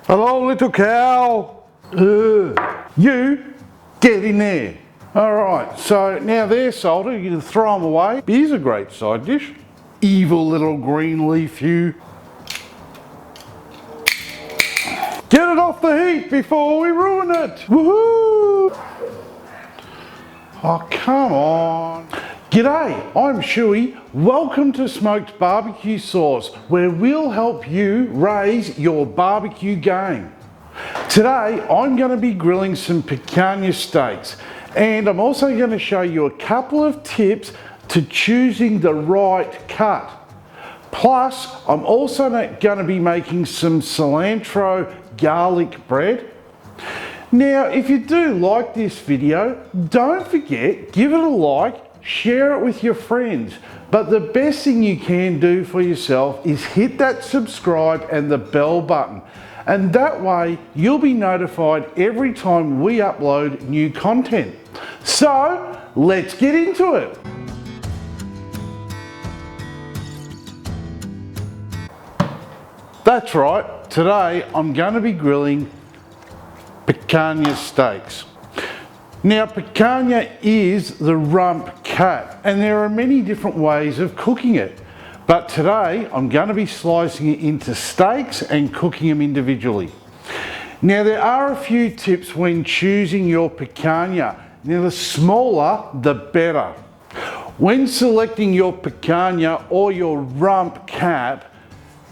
Hello, little cow. You, get in there. All right, so now they're salted, you can throw them away. Here's a great side dish. Evil little green leaf, you. Get it off the heat before we ruin it. Woohoo! Oh, come on. G'day, I'm Schuey. Welcome to Smoked Barbecue Sauce, where we'll help you raise your barbecue game. Today, I'm going to be grilling some picanha steaks, and I'm also going to show you a couple of tips to choosing the right cut. Plus, I'm also going to be making some cilantro garlic bread. Now, if you do like this video, don't forget, give it a like, share it with your friends. But the best thing you can do for yourself is hit that subscribe and the bell button. And that way, you'll be notified every time we upload new content. So, let's get into it. That's right, today I'm going to be grilling picanha steaks. Now, picanha is the rump cat, and there are many different ways of cooking it. But today, I'm going to be slicing it into steaks and cooking them individually. Now, there are a few tips when choosing your picanha. Now, the smaller, the better. When selecting your picanha or your rump cat,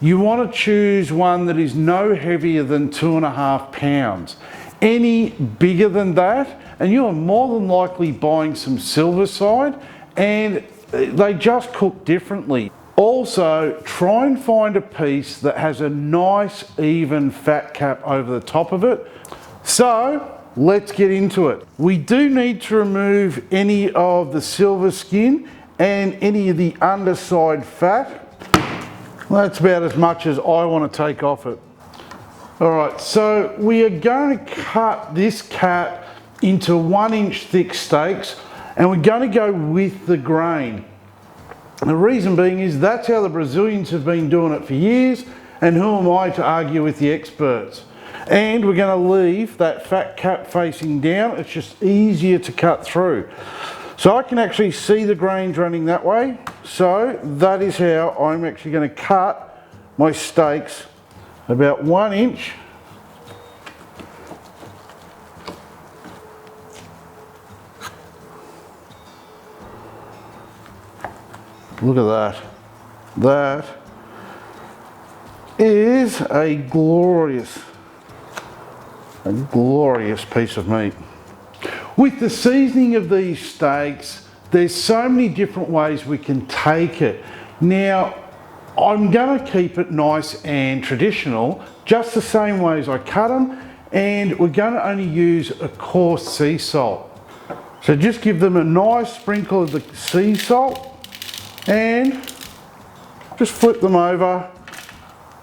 you want to choose one that is no heavier than 2.5 pounds. Any bigger than that, and you are more than likely buying some silver side, and they just cook differently. Also, try and find a piece that has a nice even fat cap over the top of it. So, let's get into it. We do need to remove any of the silver skin and any of the underside fat. That's about as much as I want to take off it. Alright, so we are going to cut this cat into 1-inch thick steaks, and we're going to go with the grain. The reason being is that's how the Brazilians have been doing it for years, and who am I to argue with the experts? And we're going to leave that fat cap facing down. It's just easier to cut through. So I can actually see the grains running that way. So that is how I'm actually going to cut my steaks, about 1 inch. Look at that. That is a glorious piece of meat. With the seasoning of these steaks, there's so many different ways we can take it. Now, I'm going to keep it nice and traditional, just the same way as I cut them, and we're going to only use a coarse sea salt. So just give them a nice sprinkle of the sea salt, and just flip them over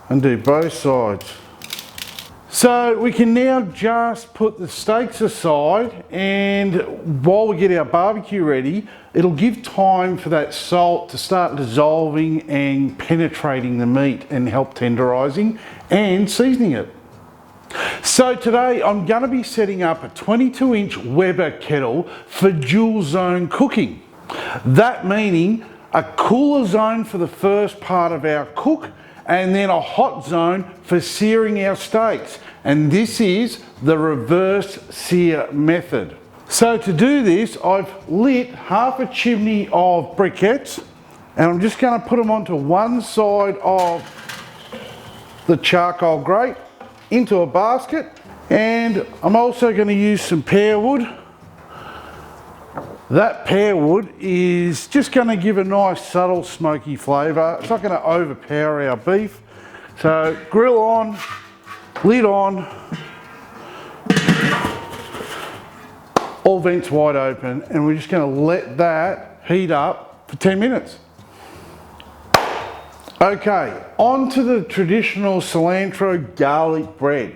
and do both sides. So we can now just put the steaks aside, and while we get our barbecue ready, it'll give time for that salt to start dissolving and penetrating the meat and help tenderizing and seasoning it. So today I'm going to be setting up a 22-inch Weber kettle for dual zone cooking. That meaning a cooler zone for the first part of our cook, and then a hot zone for searing our steaks. And this is the reverse sear method. So to do this, I've lit half a chimney of briquettes, and I'm just going to put them onto one side of the charcoal grate into a basket. And I'm also going to use some pear wood. That pear wood is just going to give a nice subtle smoky flavour. It's not going to overpower our beef. So grill on, lid on, all vents wide open, and we're just going to let that heat up for 10 minutes. Okay, on to the traditional cilantro garlic bread.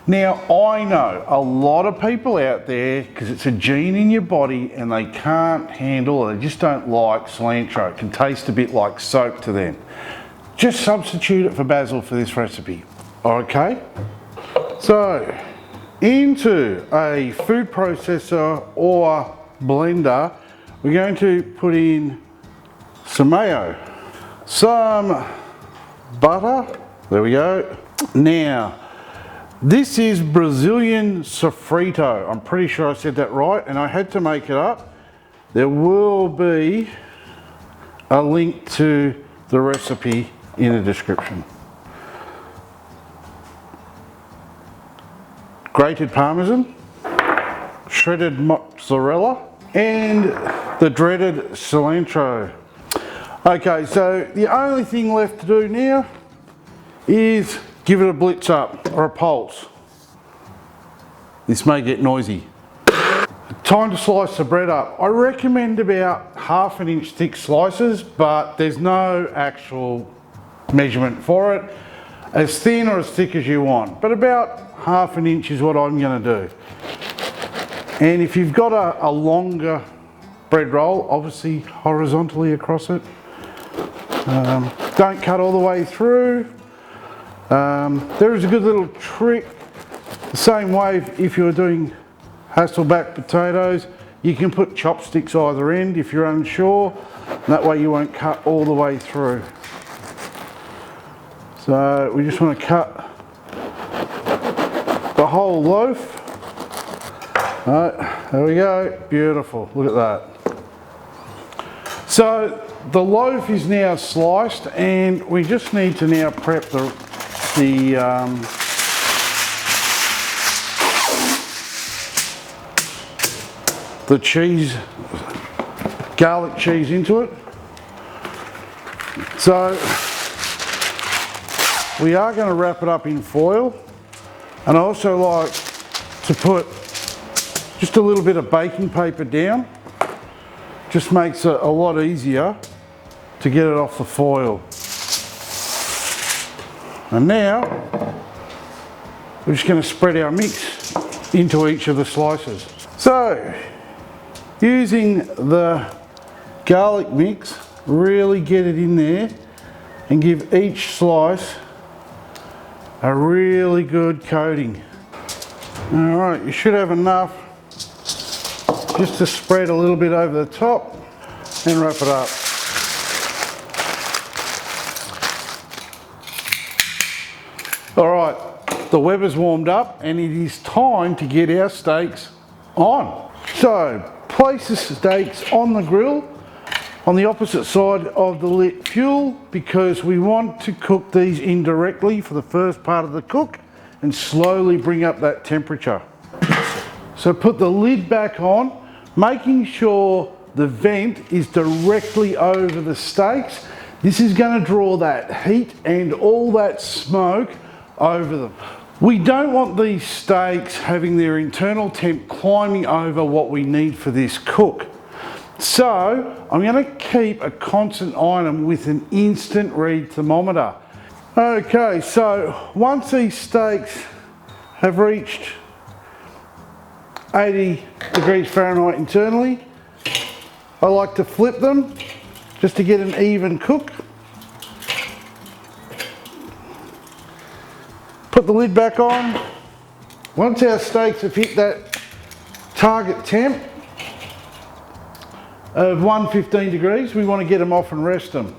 Now, I know a lot of people out there, because it's a gene in your body and they can't handle or they just don't like cilantro. It can taste a bit like soap to them. Just substitute it for basil for this recipe, okay? So into a food processor or blender, we're going to put in some mayo, some butter, there we go. Now, this is Brazilian sofrito. I'm pretty sure I said that right, and I had to make it up. There will be a link to the recipe in the description. Grated Parmesan, shredded mozzarella, and the dreaded cilantro. Okay, so the only thing left to do now is give it a blitz up or a pulse. This may get noisy. Time to slice the bread up. I recommend about 1/2 inch thick slices, but there's no actual measurement for it. As thin or as thick as you want, but about 1/2 inch is what I'm going to do. And if you've got a longer bread roll, obviously horizontally across it. Don't cut all the way through. There is a good little trick. The same way if you're doing Hasselback potatoes, you can put chopsticks either end if you're unsure. That way you won't cut all the way through. So we just want to cut the whole loaf. Right, there we go, beautiful, look at that. So the loaf is now sliced, and we just need to now prep the cheese, garlic cheese into it. So we are going to wrap it up in foil, and I also like to put just a little bit of baking paper down. Just makes it a lot easier to get it off the foil. And now we're just going to spread our mix into each of the slices. So using the garlic mix, really get it in there and give each slice a really good coating. All right, you should have enough just to spread a little bit over the top and wrap it up. All right, the Weber's warmed up and it is time to get our steaks on. So place the steaks on the grill on the opposite side of the lit fuel, because we want to cook these indirectly for the first part of the cook and slowly bring up that temperature. So put the lid back on, making sure the vent is directly over the steaks. This is going to draw that heat and all that smoke over them. We don't want these steaks having their internal temp climbing over what we need for this cook. So I'm going to keep a constant item with an instant read thermometer. Okay, so once these steaks have reached 80 degrees Fahrenheit internally, I like to flip them just to get an even cook. Put the lid back on. Once our steaks have hit that target temp of 115 degrees, we want to get them off and rest them.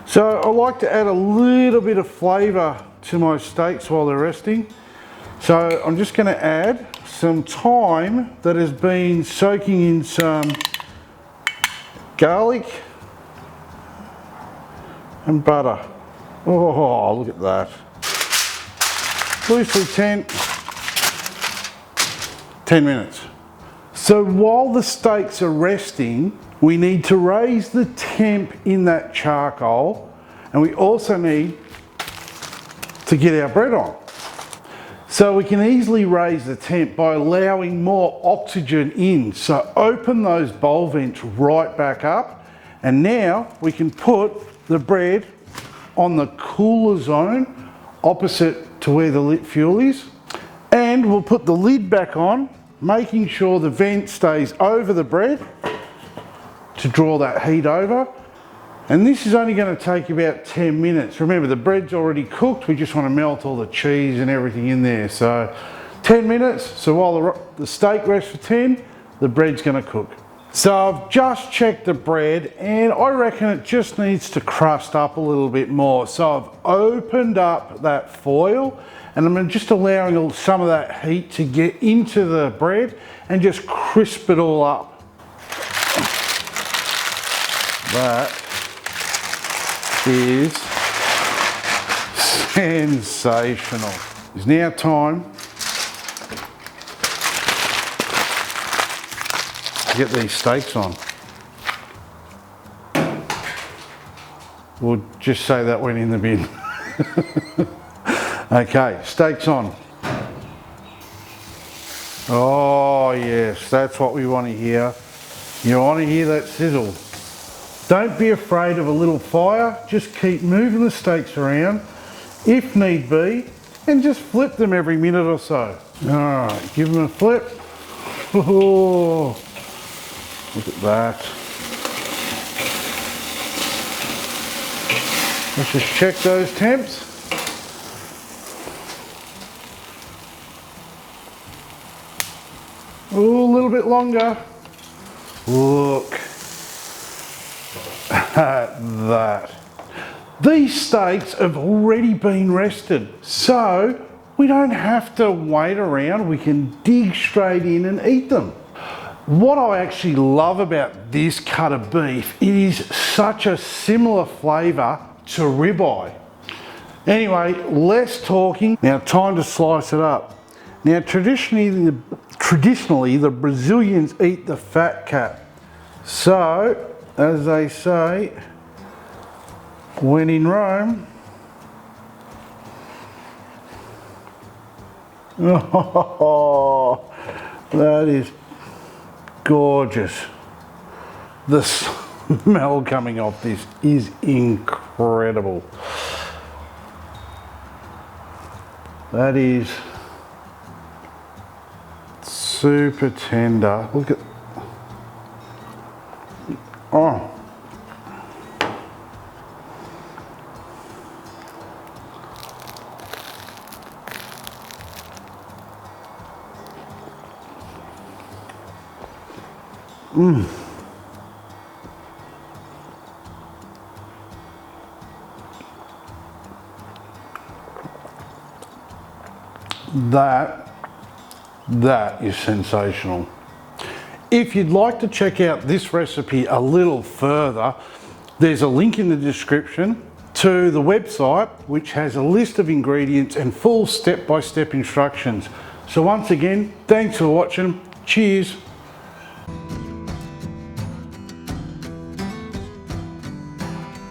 So I like to add a little bit of flavour to my steaks while they're resting. So I'm just going to add some thyme that has been soaking in some garlic and butter. Oh, look at that. Loosely 10 minutes. So while the steaks are resting, we need to raise the temp in that charcoal, and we also need to get our bread on. So we can easily raise the temp by allowing more oxygen in. So open those bowl vents right back up, and now we can put the bread on the cooler zone opposite to where the lit fuel is, and we'll put the lid back on, making sure the vent stays over the bread to draw that heat over, And this is only going to take about 10 minutes. Remember, the bread's already cooked. We just want to melt all the cheese and everything in there. So 10 minutes. So while the steak rests for 10, the bread's going to cook. So I've just checked the bread and I reckon it just needs to crust up a little bit more. So I've opened up that foil and I'm just allowing some of that heat to get into the bread and just crisp it all up. That is sensational. It's now time to get these steaks on. We'll just say that went in the bin. Okay, steaks on. Oh yes, that's what we want to hear. You want to hear that sizzle. Don't be afraid of a little fire. Just keep moving the steaks around if need be and just flip them every minute or so. All right, give them a flip. Oh, look at that. Let's just check those temps. Oh, a little bit longer. Look at that. These steaks have already been rested, so we don't have to wait around. We can dig straight in and eat them. What I actually love about this cut of beef, it is such a similar flavour to ribeye. Anyway, less talking. Now time to slice it up. Now traditionally the Brazilians eat the fat cat. So, as they say, when in Rome, oh, that is gorgeous. The smell coming off this is incredible. That is super tender. Look at, oh. That is sensational. If you'd like to check out this recipe a little further, there's a link in the description to the website which has a list of ingredients and full step-by-step instructions. So once again, thanks for watching. Cheers.